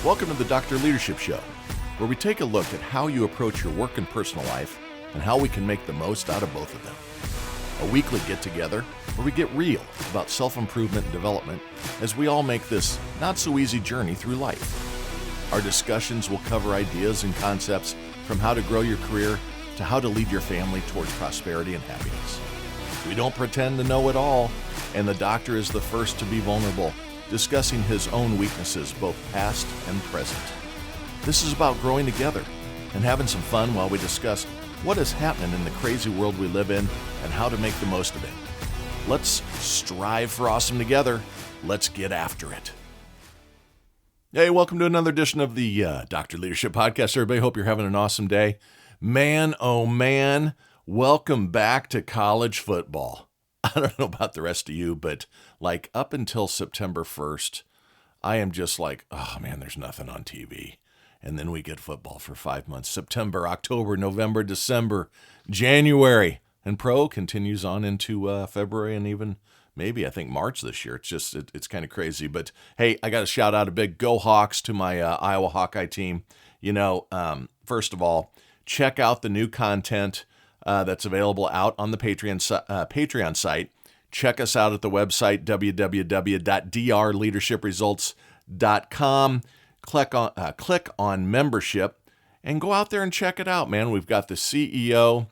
Welcome to the Dr. Leadership Show, where we take a look at how you approach your work and personal life and how we can make the most out of both of them. A weekly get-together where we get real about self-improvement and development as we all make this not-so-easy journey through life. Our discussions will cover ideas and concepts from how to grow your career to how to lead your family towards prosperity and happiness. We don't pretend to know it all, and the doctor is the first to be vulnerable, discussing his own weaknesses, both past and present. This is about growing together and having some fun while we discuss what is happening in the crazy world we live in and how to make the most of it. Let's strive for awesome together. Let's get after it. Hey, welcome to another edition of the Dr. Leadership Podcast. Everybody, hope you're having an awesome day. Man, oh man, welcome back to college football. I don't know about the rest of you, but like up until September 1st, I am just like, oh man, there's nothing on TV. And then we get football for 5 months, September, October, November, December, January, and pro continues on into February and even maybe I think March this year. It's kind of crazy, but hey, I got to shout out a big Go Hawks to my Iowa Hawkeye team. First of all, check out the new content that's available out on the Patreon site. Check us out at the website, www.drleadershipresults.com. Click on membership and go out there and check it out, man. We've got the CEO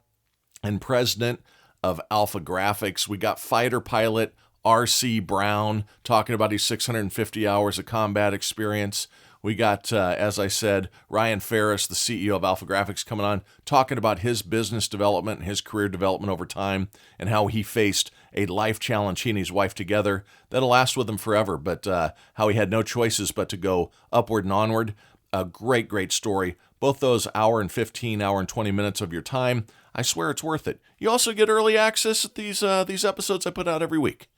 and president of Alpha Graphics. We got fighter pilot R.C. Brown talking about his 650 hours of combat experience. We got, as I said, Ryan Ferris, the CEO of Alpha Graphics, coming on, talking about his business development and his career development over time and how he faced a life challenge, he and his wife together, that'll last with him forever, but how he had no choices but to go upward and onward. A great, great story. Both those hour and 15, hour and 20 minutes of your time. I swear it's worth it. You also get early access at these episodes I put out every week.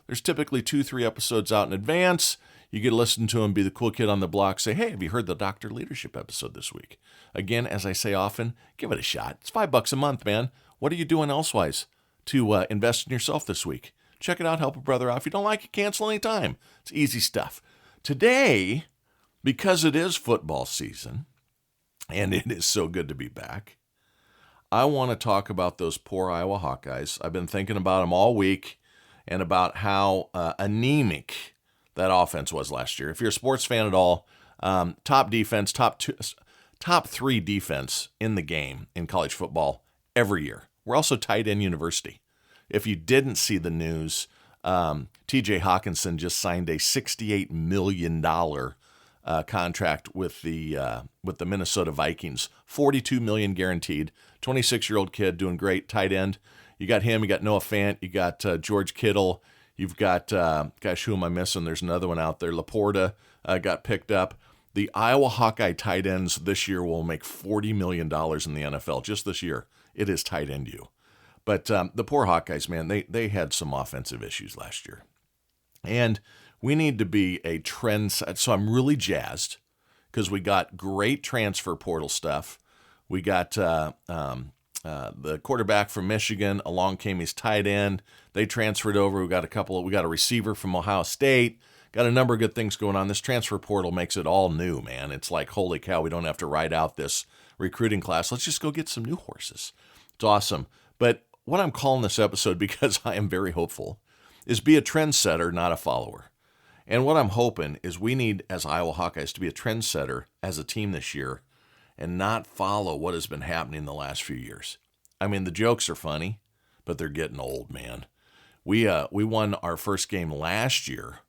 There's typically 2-3 episodes out in advance. You get to listen to him, be the cool kid on the block, say, hey, have you heard the Dr. Leadership episode this week? Again, as I say often, give it a shot. It's $5 a month, man. What are you doing elsewise to invest in yourself this week? Check it out, help a brother out. If you don't like it, cancel anytime. It's easy stuff. Today, because it is football season, and it is so good to be back, I want to talk about those poor Iowa Hawkeyes. I've been thinking about them all week and about how anemic that offense was last year. If you're a sports fan at all, top defense, top 3 defense in the game in college football every year. We're also tight end university. If you didn't see the news, TJ Hawkinson just signed a $68 million contract with the Minnesota Vikings. $42 million guaranteed. 26-year-old kid doing great, tight end. You got him. You got Noah Fant. You got George Kittle. You've got, gosh, who am I missing? There's another one out there. Laporta got picked up. The Iowa Hawkeye tight ends this year will make $40 million in the NFL just this year. It is tight end you. But the poor Hawkeyes, man, they had some offensive issues last year. And we need to be a trend. So I'm really jazzed because we got great transfer portal stuff. We got the quarterback from Michigan. Along came his tight end. They transferred over. We got a receiver from Ohio State. Got a number of good things going on. This transfer portal makes it all new, man. It's like, holy cow, we don't have to ride out this recruiting class. Let's just go get some new horses. It's awesome. But what I'm calling this episode, because I am very hopeful, is be a trendsetter, not a follower. And what I'm hoping is we need, as Iowa Hawkeyes, to be a trendsetter as a team this year and not follow what has been happening the last few years. I mean, the jokes are funny, but they're getting old, man. We won our first game last year,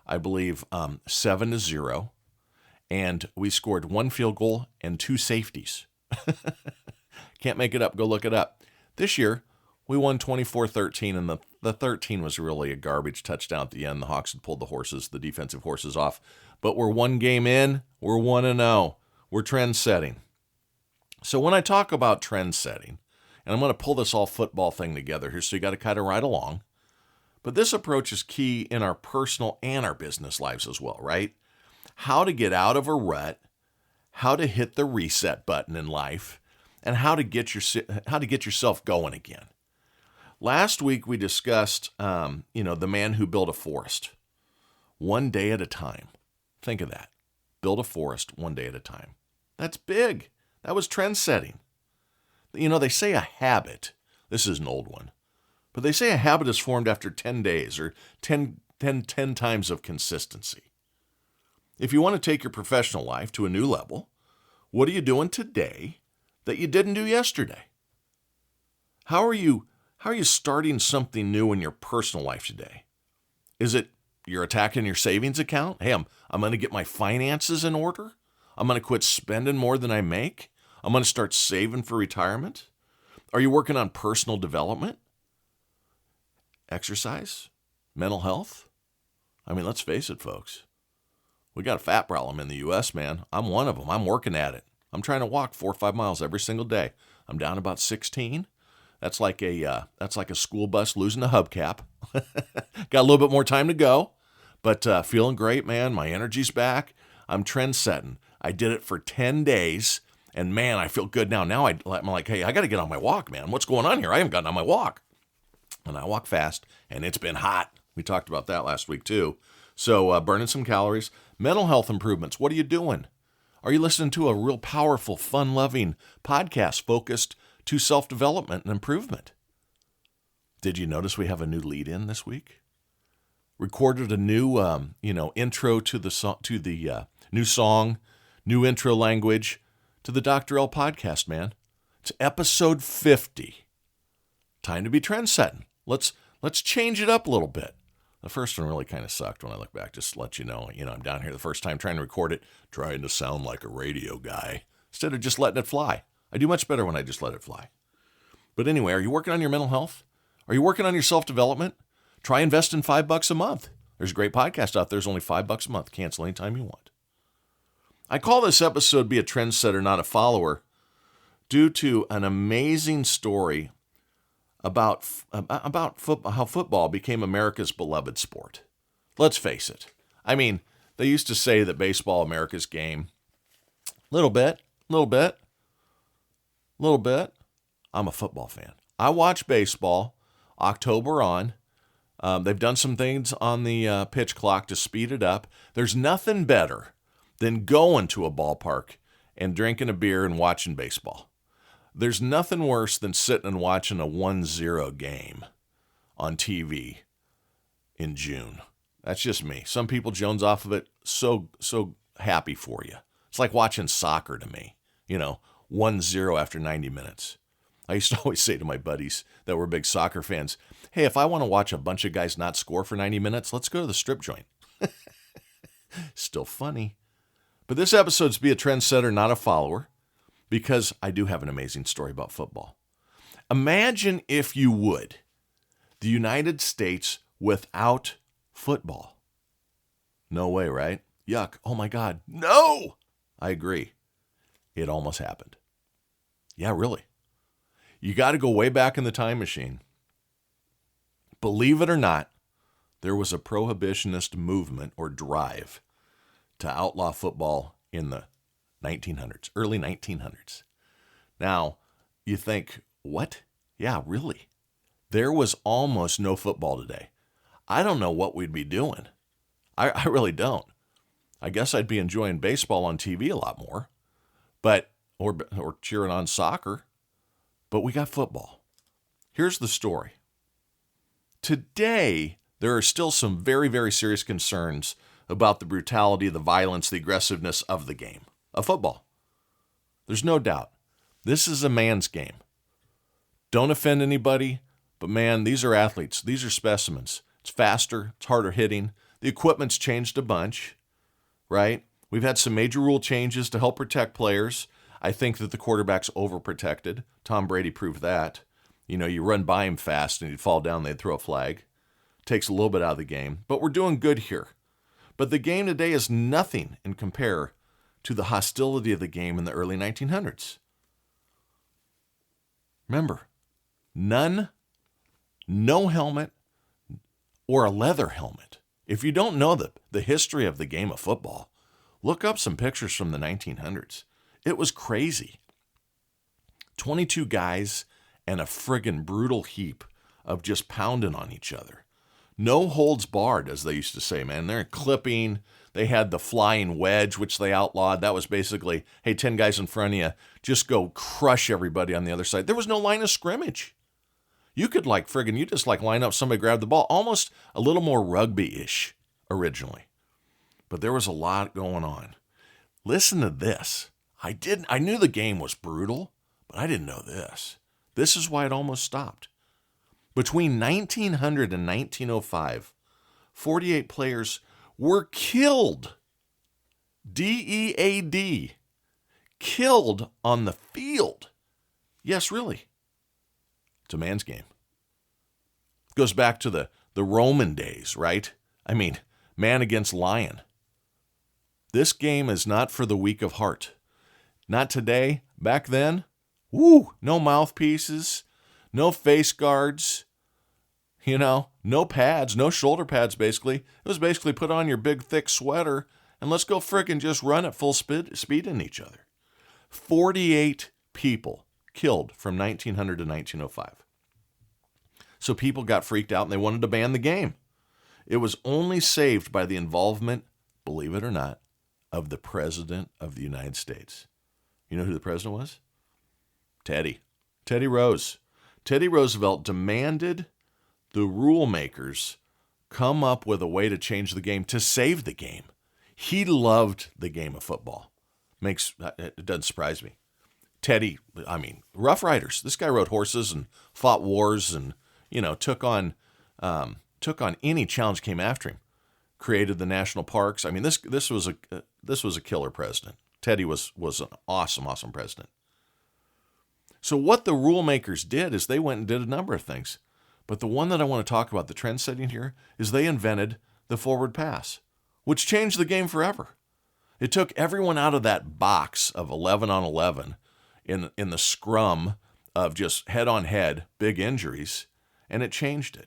I believe, 7-0, and we scored 1 field goal and 2 safeties. Can't make it up. Go look it up. This year, we won 24-13, and the 13 was really a garbage touchdown at the end. The Hawks had pulled the defensive horses off. But we're 1 game in. We're 1-0. We're trend setting. So when I talk about trend setting, and I'm going to pull this all football thing together here, so you got to kind of ride along. But this approach is key in our personal and our business lives as well, right? How to get out of a rut, how to hit the reset button in life, and how to get yourself going again. Last week we discussed, the man who built a forest, one day at a time. Think of that. build a forest one day at a time. That's big. That was trend setting. You know, they say a habit, this is an old one, but they say a habit is formed after 10 days or 10 times of consistency. If you want to take your professional life to a new level, what are you doing today that you didn't do yesterday? How are you starting something new in your personal life today? Is it you're attacking your savings account? Hey, I'm going to get my finances in order. I'm going to quit spending more than I make. I'm going to start saving for retirement. Are you working on personal development? Exercise? Mental health? I mean, let's face it, folks. We got a fat problem in the U.S., man. I'm one of them. I'm working at it. I'm trying to walk 4 or 5 miles every single day. I'm down about 16. That's like a school bus losing a hubcap. Got a little bit more time to go, but feeling great, man. My energy's back. I'm trend setting. I did it for 10 days, and man, I feel good now. Now I'm like, hey, I got to get on my walk, man. What's going on here? I haven't gotten on my walk. And I walk fast, and it's been hot. We talked about that last week too. So burning some calories. Mental health improvements. What are you doing? Are you listening to a real powerful, fun-loving podcast focused to self-development and improvement? Did you notice we have a new lead-in this week? Recorded a new, intro to the new song, new intro language to the Dr. L podcast, man. It's episode 50. Time to be trend-setting. Let's change it up a little bit. The first one really kind of sucked when I look back, just to let you know, I'm down here the first time trying to record it, trying to sound like a radio guy, instead of just letting it fly. I do much better when I just let it fly. But anyway, are you working on your mental health? Are you working on your self-development? Try investing $5 a month. There's a great podcast out there. There's only $5 a month. Cancel anytime you want. I call this episode Be a Trendsetter, Not a Follower, due to an amazing story about football, how football became America's beloved sport. Let's face it. I mean, they used to say that baseball, America's game. Little bit. I'm a football fan. I watch baseball October on. They've done some things on the pitch clock to speed it up. There's nothing better than going to a ballpark and drinking a beer and watching baseball. There's nothing worse than sitting and watching a 1-0 game on TV in June. That's just me. Some people jones off of it. So happy for you. It's like watching soccer to me. 1-0 after 90 minutes. I used to always say to my buddies that were big soccer fans, hey, if I want to watch a bunch of guys not score for 90 minutes, let's go to the strip joint. Still funny. But this episode's Be a Trendsetter, Not a Follower, because I do have an amazing story about football. Imagine, if you would, the United States without football. No way, right? Yuck. Oh my God. No! I agree. It almost happened. Yeah, really. You got to go way back in the time machine. Believe it or not, there was a prohibitionist movement or drive to outlaw football in the 1900s, early 1900s. Now, you think, what? Yeah, really? There was almost no football today. I don't know what we'd be doing. I really don't. I guess I'd be enjoying baseball on TV a lot more, or cheering on soccer. But we got football. Here's the story. Today, there are still some very, very serious concerns about the brutality, the violence, the aggressiveness of the game of football. There's no doubt. This is a man's game. Don't offend anybody, but man, these are athletes. These are specimens. It's faster. It's harder hitting. The equipment's changed a bunch, right? We've had some major rule changes to help protect players. I think that the quarterback's overprotected. Tom Brady proved that. You run by him fast and he'd fall down, they'd throw a flag. Takes a little bit out of the game, but we're doing good here. But the game today is nothing in compare to the hostility of the game in the early 1900s. Remember, no helmet or a leather helmet. If you don't know the history of the game of football, look up some pictures from the 1900s. It was crazy. 22 guys and a friggin' brutal heap of just pounding on each other. No holds barred, as they used to say, man. They're clipping, They had the flying wedge, which they outlawed. That was basically, hey, 10 guys in front of you, just go crush everybody on the other side. There was no line of scrimmage. You could you just line up, somebody grab the ball, almost a little more rugby-ish originally. But there was a lot going on. Listen to this. I knew the game was brutal, but I didn't know this. This is why it almost stopped. Between 1900 and 1905, 48 players were killed. DEAD. Killed on the field. Yes, really. It's a man's game. It goes back to the Roman days, right? I mean, man against lion. This game is not for the weak of heart. Not today. Back then, no mouthpieces, no face guards, no pads, no shoulder pads, basically. It was basically put on your big, thick sweater and let's go frickin' just run at full speed in each other. 48 people killed from 1900 to 1905. So people got freaked out and they wanted to ban the game. It was only saved by the involvement, believe it or not, of the President of the United States. You know who the president was? Teddy Rose. Teddy Roosevelt demanded the rule makers come up with a way to change the game, to save the game. He loved the game of football. It doesn't surprise me. Teddy, Rough Riders. This guy rode horses and fought wars and, took on any challenge came after him. Created the national parks. This was a killer president. Teddy was an awesome president. So what the rule makers did is they went and did a number of things. But the one that I want to talk about, the trend setting here, is they invented the forward pass, which changed the game forever. It took everyone out of that box of 11 on 11 in the scrum of just head on head, big injuries, and it changed it.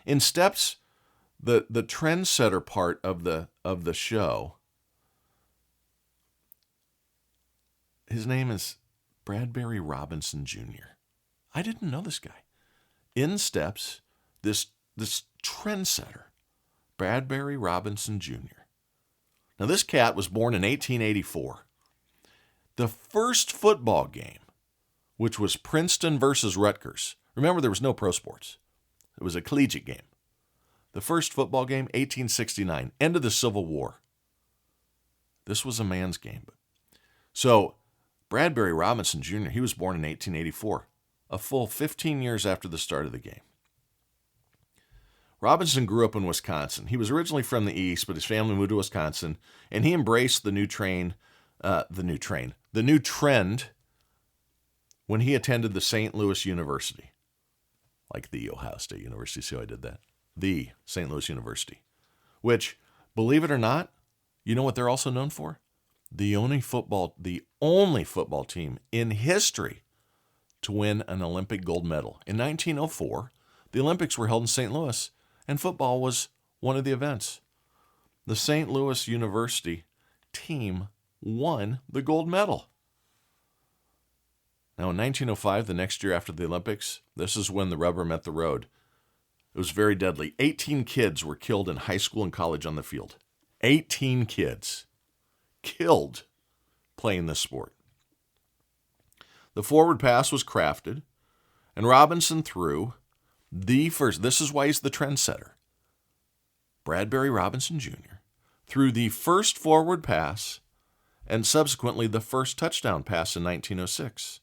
In steps, the trendsetter part of the show, his name is Bradbury Robinson Jr. I didn't know this guy. In steps this trendsetter, Bradbury Robinson Jr. Now, this cat was born in 1884. The first football game, which was Princeton versus Rutgers. Remember, there was no pro sports. It was a collegiate game. The first football game, 1869, end of the Civil War. This was a man's game. So, Bradbury Robinson Jr., he was born in 1884, a full 15 years after the start of the game. Robinson grew up in Wisconsin. He was originally from the East, but his family moved to Wisconsin, and he embraced the new trend when he attended the St. Louis University. Like the Ohio State University, see how I did that? The St. Louis University, which, believe it or not, you know what they're also known for? The only football team in history to win an Olympic gold medal. In 1904, the Olympics were held in St. Louis, and football was one of the events. The St. Louis University team won the gold medal. Now, in 1905, the next year after the Olympics, this is when the rubber met the road. It was very deadly. 18 kids were killed in high school and college on the field. 18 kids killed playing this sport. The forward pass was crafted, and Robinson threw the first, this is why he's the trendsetter, Bradbury Robinson Jr., threw the first forward pass and subsequently the first touchdown pass in 1906.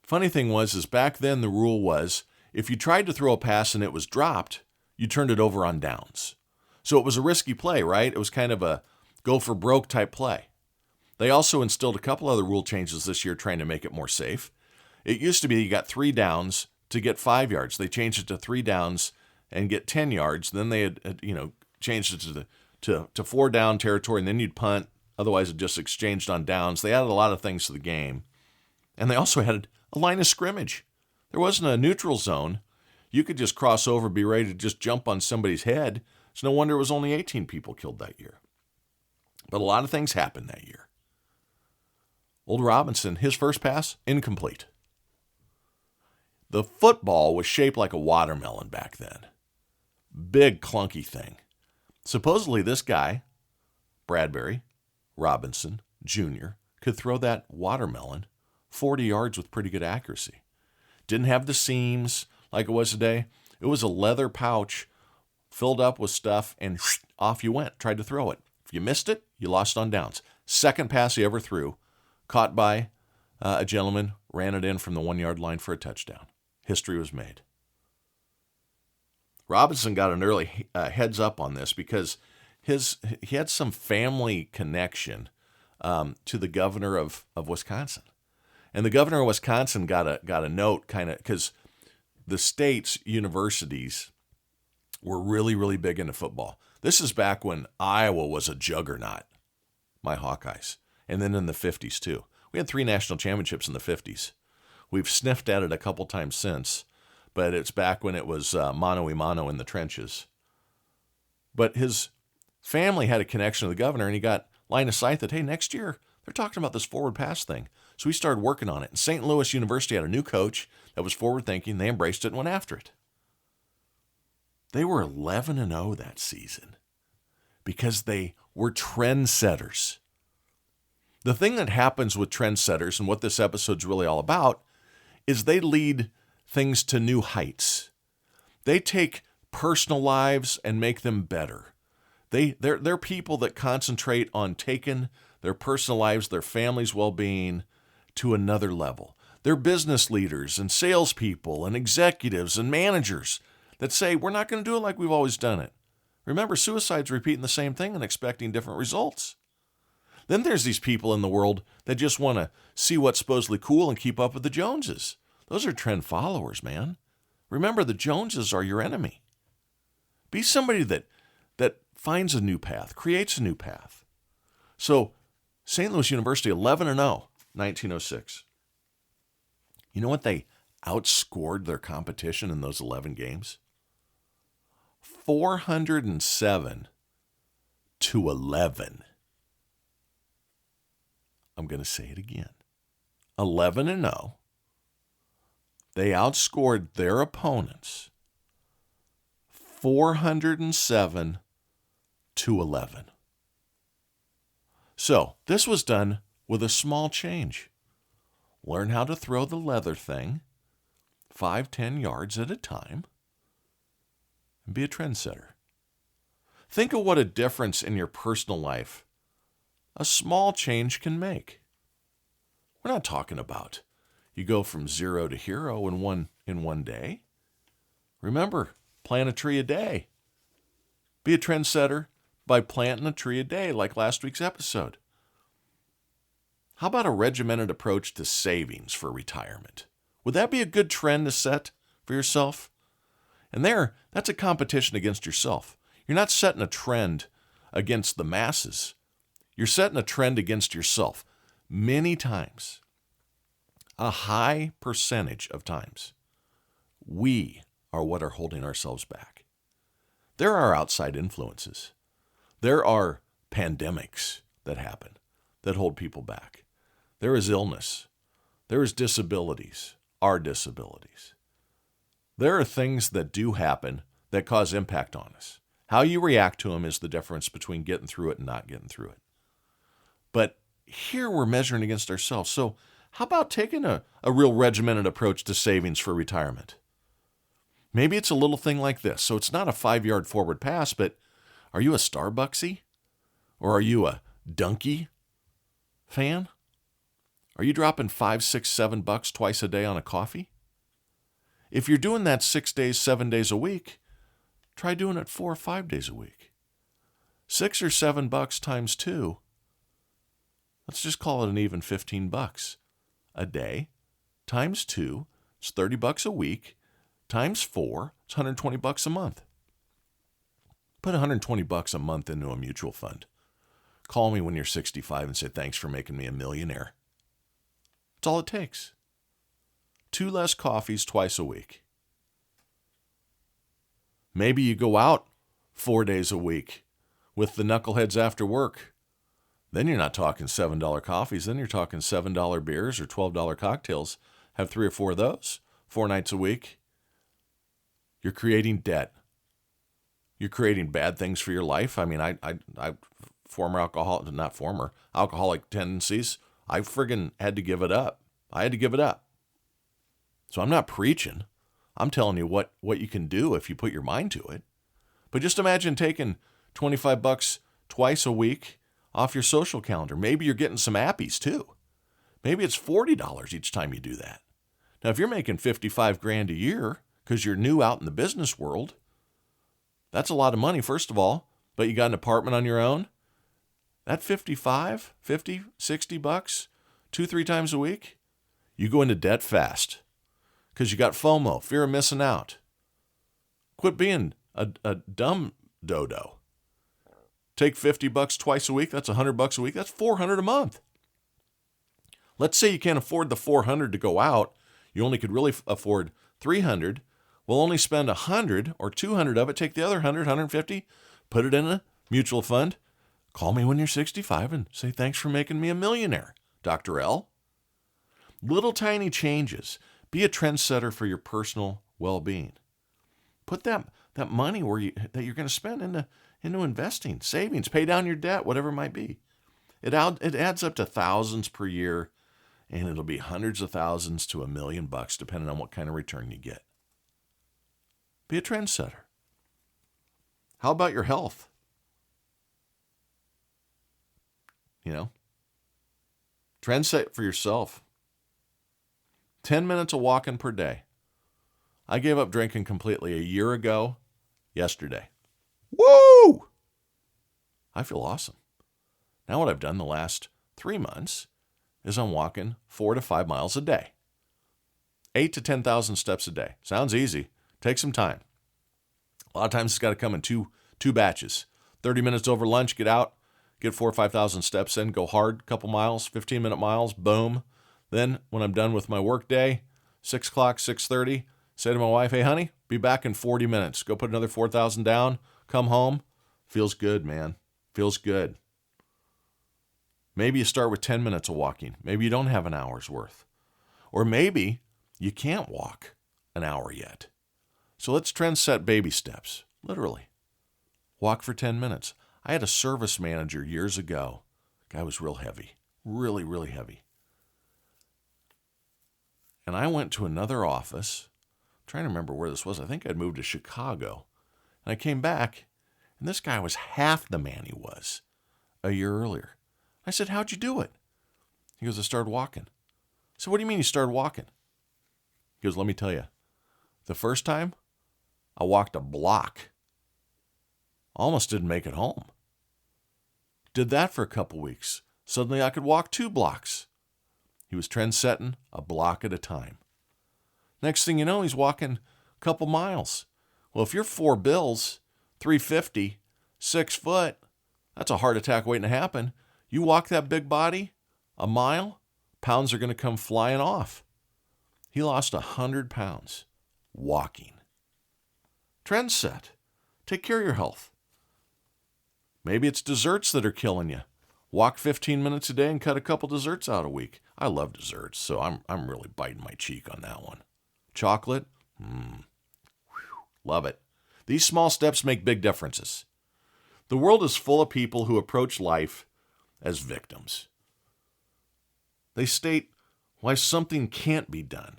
Funny thing was back then the rule was if you tried to throw a pass and it was dropped, you turned it over on downs. So it was a risky play, right? It was kind of a go for broke type play. They also instilled a couple other rule changes this year trying to make it more safe. It used to be you got 3 downs to get 5 yards. They changed it to 3 downs and get 10 yards. Then they had changed it to 4 down territory, and then you'd punt. Otherwise, it just exchanged on downs. They added a lot of things to the game. And they also had a line of scrimmage. There wasn't a neutral zone. You could just cross over, be ready to just jump on somebody's head. It's no wonder it was only 18 people killed that year. But a lot of things happened that year. Old Robinson, his first pass, incomplete. The football was shaped like a watermelon back then. Big, clunky thing. Supposedly this guy, Bradbury Robinson Jr., could throw that watermelon 40 yards with pretty good accuracy. Didn't have the seams like it was today. It was a leather pouch filled up with stuff, and off you went. Tried to throw it. If you missed it, you lost on downs. Second pass he ever threw, caught by a gentleman, ran it in from the 1 yard line for a touchdown. History was made. Robinson got an early heads up on this because he had some family connection to the governor of Wisconsin. And the governor of Wisconsin got a note kind of because the state's universities were really, really big into football. This is back when Iowa was a juggernaut, my Hawkeyes. And then in the 50s too. We had 3 national championships in the 50s. We've sniffed at it a couple times since, but it's back when it was mano-a-mano in the trenches. But his family had a connection to the governor, and he got line of sight that, hey, next year they're talking about this forward pass thing. So he started working on it. And St. Louis University had a new coach that was forward-thinking. They embraced it and went after it. They were 11-0 that season because they were trendsetters. The thing that happens with trendsetters, and what this episode's really all about, is they lead things to new heights. They take personal lives and make them better. They're people that concentrate on taking their personal lives, their family's well-being to another level. They're business leaders and salespeople and executives and managers that say, we're not going to do it like we've always done it. Remember, suicide's repeating the same thing and expecting different results. Then there's these people in the world that just want to see what's supposedly cool and keep up with the Joneses. Those are trend followers, man. Remember, the Joneses are your enemy. Be somebody that finds a new path, creates a new path. So, St. Louis University, 11-0, 1906. You know what they outscored their competition in those 11 games? 407-11. I'm going to say it again. 11-0. They outscored their opponents 407-11. So, this was done with a small change. Learn how to throw the leather thing 5-10 yards at a time and be a trendsetter. Think of what a difference in your personal life a small change can make. We're not talking about you go from 0 to hero in one day. Remember, plant a tree a day. Be a trendsetter by planting a tree a day, like last week's episode. How about a regimented approach to savings for retirement? Would that be a good trend to set for yourself? And that's a competition against yourself. You're not setting a trend against the masses. You're setting a trend against yourself. Many times, a high percentage of times, we are what are holding ourselves back. There are outside influences. There are pandemics that happen that hold people back. There is illness. There is disabilities, our disabilities. There are things that do happen that cause impact on us. How you react to them is the difference between getting through it and not getting through it. But here we're measuring against ourselves. So how about taking a real regimented approach to savings for retirement? Maybe it's a little thing like this. So it's not a 5-yard forward pass, but are you a Starbucksy? Or are you a Donkey fan? Are you dropping $5, $6, $7 twice a day on a coffee? If you're doing that 6 days, 7 days a week, try doing it 4 or 5 days a week. $6 or $7 times 2. Let's just call it an even $15 a day. Times 2, it's $30 a week. Times 4, it's $120 a month. Put $120 a month into a mutual fund. Call me when you're 65 and say, thanks for making me a millionaire. That's all it takes. 2 less coffees twice a week. Maybe you go out 4 days a week with the knuckleheads after work. Then you're not talking $7 coffees. Then you're talking $7 beers or $12 cocktails. Have 3 or 4 of those 4 nights a week. You're creating debt. You're creating bad things for your life. I mean, I alcoholic tendencies. I friggin' had to give it up. I had to give it up. So I'm not preaching. I'm telling you what you can do if you put your mind to it. But just imagine taking $25 twice a week off your social calendar. Maybe you're getting some appies too. Maybe it's $40 each time you do that. Now, if you're making 55 grand a year because you're new out in the business world, that's a lot of money, first of all, but you got an apartment on your own. That 55, 50, 60 bucks, 2-3 times a week, you go into debt fast because you got FOMO, fear of missing out. Quit being a dumb dodo. Take 50 bucks twice a week. That's $100 a week. That's $400 a month. Let's say you can't afford the $400 to go out. You only could really afford $300. We'll only spend $100 or $200 of it. Take the other $100, $150, put it in a mutual fund. Call me when you're 65 and say, thanks for making me a millionaire, Dr. L. Little tiny changes. Be a trendsetter for your personal well-being. Put that money that you're going to spend into investing, savings, pay down your debt, whatever it might be. It adds up to thousands per year, and it'll be hundreds of thousands to $1 million, depending on what kind of return you get. Be a trendsetter. How about your health? Trendset for yourself. 10 minutes of walking per day. I gave up drinking completely a year ago yesterday. Woo! I feel awesome. Now what I've done the last 3 months is I'm walking 4 to 5 miles a day. 8 to 10,000 steps a day. Sounds easy. Takes some time. A lot of times it's got to come in two batches. 30 minutes over lunch, get out, get 4,000 or 5,000 steps in, go hard, couple miles, 15-minute miles, boom. Then when I'm done with my work day, 6 o'clock, 6:30, say to my wife, hey, honey, be back in 40 minutes. Go put another 4,000 down, come home. Feels good, man. Feels good. Maybe you start with 10 minutes of walking. Maybe you don't have an hour's worth. Or maybe you can't walk an hour yet. So let's trendset baby steps, literally. Walk for 10 minutes. I had a service manager years ago. Guy was real heavy, really, really heavy. And I went to another office. I'm trying to remember where this was. I think I'd moved to Chicago. And I came back, and this guy was half the man he was a year earlier. I said, how'd you do it? He goes, I started walking. I said, what do you mean you started walking? He goes, let me tell you. The first time, I walked a block. Almost didn't make it home. Did that for a couple weeks. Suddenly I could walk 2 blocks. He was trend-setting a block at a time. Next thing you know, he's walking a couple miles. Well, if you're 4 bills, 350, 6 foot, that's a heart attack waiting to happen. You walk that big body a mile, pounds are going to come flying off. He lost 100 pounds walking. Trend set. Take care of your health. Maybe it's desserts that are killing you. Walk 15 minutes a day and cut a couple desserts out a week. I love desserts, so I'm really biting my cheek on that one. Chocolate? Love it. These small steps make big differences. The world is full of people who approach life as victims. They state why something can't be done.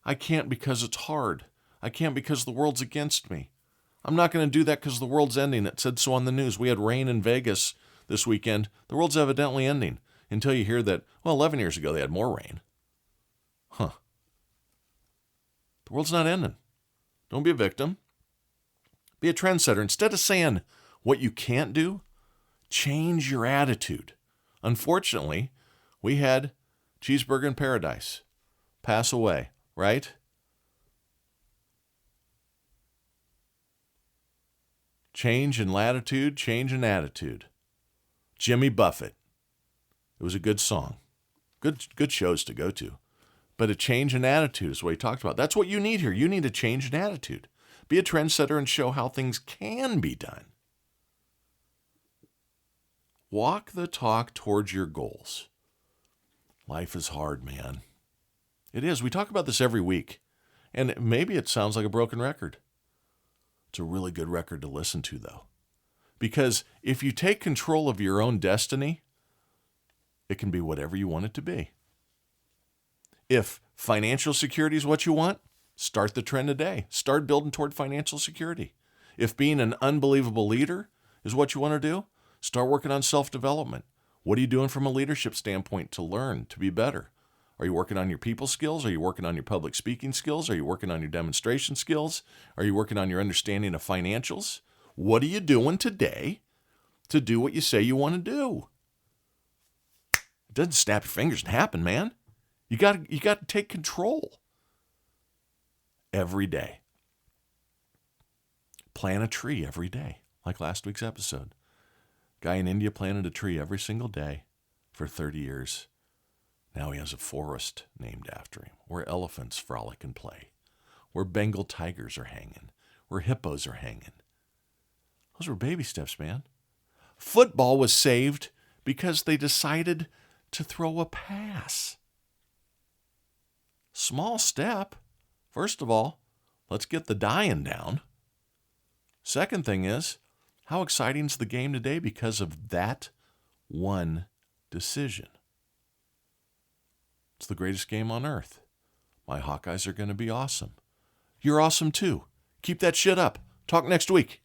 I can't because it's hard. I can't because the world's against me. I'm not going to do that because the world's ending. It said so on the news. We had rain in Vegas this weekend. The world's evidently ending until you hear that, 11 years ago they had more rain. The world's not ending. Don't be a victim. Be a trendsetter. Instead of saying what you can't do, change your attitude. Unfortunately, we had Cheeseburger in Paradise pass away, right? Change in latitude, change in attitude. Jimmy Buffett. It was a good song. Good shows to go to. But a change in attitude is what he talked about. That's what you need here. You need a change in attitude. Be a trendsetter and show how things can be done. Walk the talk towards your goals. Life is hard, man. It is. We talk about this every week. And maybe it sounds like a broken record. It's a really good record to listen to, though. Because if you take control of your own destiny, it can be whatever you want it to be. If financial security is what you want, start the trend today. Start building toward financial security. If being an unbelievable leader is what you want to do, start working on self-development. What are you doing from a leadership standpoint to learn, to be better? Are you working on your people skills? Are you working on your public speaking skills? Are you working on your demonstration skills? Are you working on your understanding of financials? What are you doing today to do what you say you want to do? It doesn't snap your fingers and happen, man. You got to take control every day. Plant a tree every day, like last week's episode. Guy in India planted a tree every single day for 30 years. Now he has a forest named after him, where elephants frolic and play, where Bengal tigers are hanging, where hippos are hanging. Those were baby steps, man. Football was saved because they decided to throw a pass. Small step. First of all, let's get the dying down. Second thing is, how exciting is the game today because of that one decision? It's the greatest game on earth. My Hawkeyes are going to be awesome. You're awesome too. Keep that shit up. Talk next week.